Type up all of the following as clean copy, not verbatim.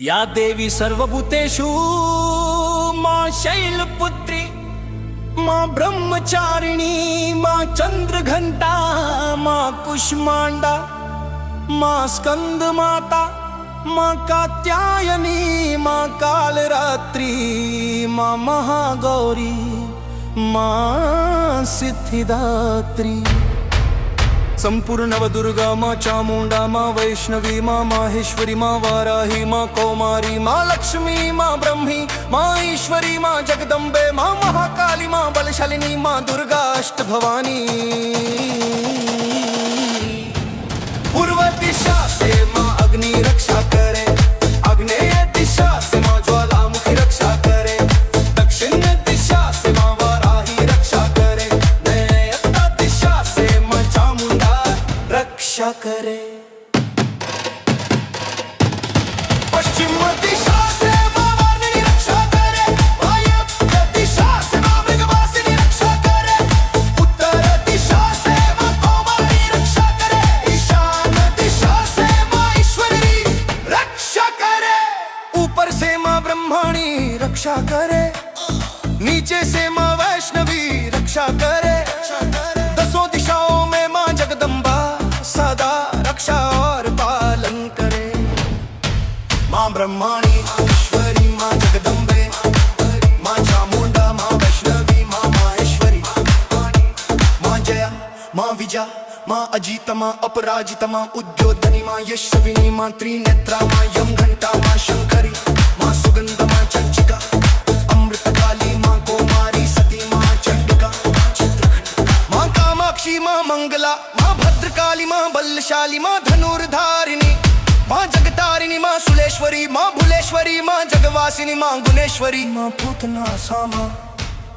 या देवी सर्वभूतेषु मां शैलपुत्री मां ब्रह्मचारिणी मां चंद्रघंटा मां कुष्मांडा मां स्कंदमाता मां कात्यायनी मां कालरात्रि मां महागौरी मां सिद्धिदात्री। संपूर्ण नवदुर्गा मां चामुंडा मां वैष्णवी मां माहेश्वरी मां वाराही मां कौमारी मां लक्ष्मी मां ब्रह्मी मां ईश्वरी मां जगदम्बे मां महाकाली मां बलशालिनी मां दुर्गा अष्टभवानी। पूर्व दिशा से मां अग्नि रक्षा करे, आग्नेय दिशा से मां ज्वालामुखी रक्षा करे, दक्षिण दिशा से मां वाराही रक्षा करे, नैऋत्य दिशा से मां चामुंडा रक्षा करे। पश्चिम दिशा से मां वारुणी रक्षा करे, वायव्य दिशा से मां मृगवासिनी रक्षा करे, उत्तर दिशा से मां कौमारी रक्षा करे, ईशान दिशा से मां ईश्वरी रक्षा करे। ऊपर से मां ब्रह्मणी रक्षा करे, नीचे से मां वैष्णवी रक्षा करे, दसों दिशाओं में मां जगदम्बा सदा रक्षा और पालन करे। मां ब्रह्मणी ईश्वरी मां जगदम्बे मां चामुंडा मां वैष्णवी मां माहेश्वरी मां जया मां विजया मां अजिता मां अपराजिता मां उद्योधनी मां यशस्विनी मां त्रिनेत्रा मां यमघंटा मां शंकरी मां सुगंध मां चंचिका अमृतकाली मां कौमारी सती मां चंडिका मां कामाक्षी मां मंगला मां भद्रकाली मां बलशाली मां धनुर्धारिणी मां जगतारिणी मां सुलेश्वरी मां भुलेश्वरी मां जगवासिनी मां गुणेश्वरी मां पूतना सामा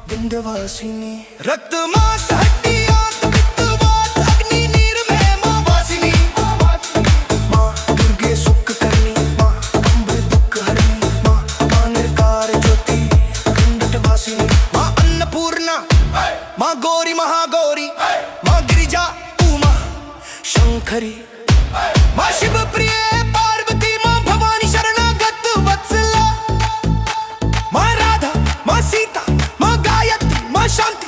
विंध्यवासिनी। रक्त मांस हड्डी आंत पित्त वात अग्नि नीर में मां वासिनी, मां दुर्गे सुख करनी मां अम्बर दुख हरनी मां निर्कार ज्योति कुंडट वासिनी मां अन्नपूर्णा मां गौरी महागौरी मां गिरिजा उमा शंकरी मां शिव प्रिय पार्वती मां भवानी शरणागत वत्सला मां राधा मां सीता मां गायत्री मां शांति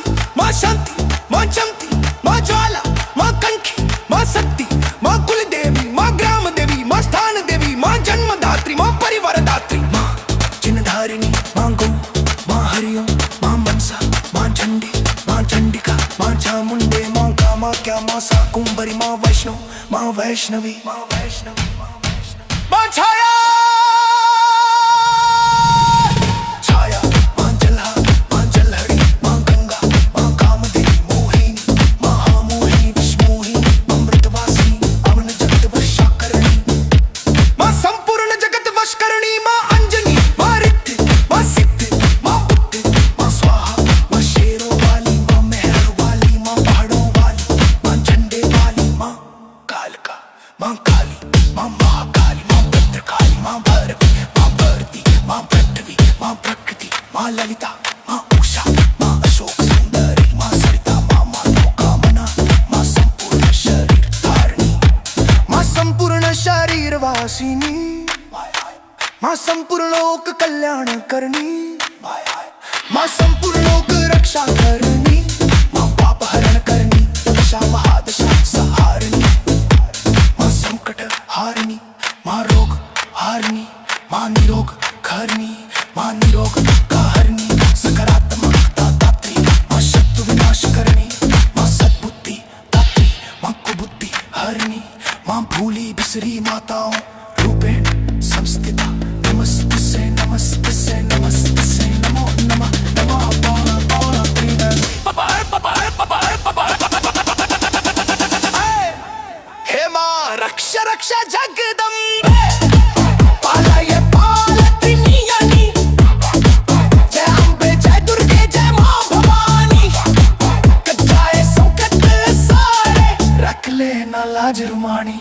मां चमती मां ज्वाला मां कंठी मां शक्ति मां कुलदेवी मां ग्राम देवी मां स्थान देवी मां जन्मदात्री मां परिवारदात्री मां जिनधारिणी मां गौ मां हरिओम मां मनसा मां चंडी मां चंडिका मां चामुंडे मां कामाख्या मां शाकुंभरी मां वैष्णवी मां छाया मां जलहा मां जलहरी मां गंगा मां कामदेवी मोहिनी महामोहिनी विष्णुमोहिनी मां मृतवासिनी अमन जगत वशाकरणी मां संपूर्ण जगत वशकरणी मां अंजनी मां रिद्धि मां सिद्धि मां बुद्धि मां स्वाहा मां शेरों वाली मां मेहर वाली मां पहाड़ों वाली मां झंडे वाली मां कालका मां काली मां महाकाली मां भद्रकाली मां भैरवी मां भरती मां पृथ्वी मां प्रकृति मां ललिता मां उषा मां अशोक सुंदरी मां सरिता मां मनोकामना मां संपूर्ण शरीर धारिणी मां संपूर्ण शरीर वासिनी मां संपूर्ण लोक कल्याण करनी मां संपूर्ण लोक रक्षा करनी मां पाप हरण करनी दशा महादशा सहारणी मां संकट हारिणी मां रोग हारिणी मां निरोग करनी मां निरोग हरणी सकारात्मकता दात्री मां शत्रु विनाश करनी मां सद्बुद्धि दात्री मां कुबुद्धि हरणी मां भूली बिसरी माताओं रूपेण संस्थिता नमस्ते से नमो नमः हे मां रक्षा रक्षा जगदम्बे पालय पालती यानी जय अम्बे जय दुर्गे जय मां भवानी कच्चाए संकट सारे रख लेना लाज रुमानी।